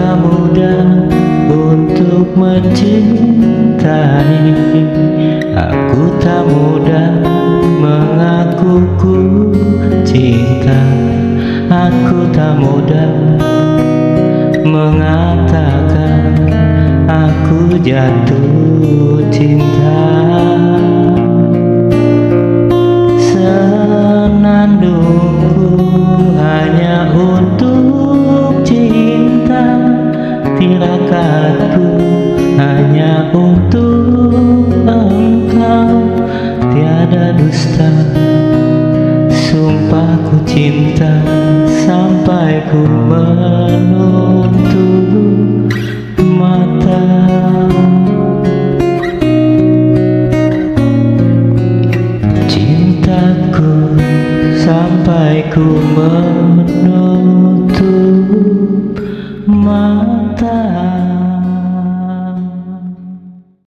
tak mudah untuk mencintai. Aku tak mudah mengaku ku cinta. Aku tak mudah mengatakan aku jatuh cinta. Senandungku hanya untuk cinta, tirakatku hanya untuk engkau. Tiada dusta, sumpah ku cinta sampai ku menutup mata. Cintaku sampai ku menutup mata.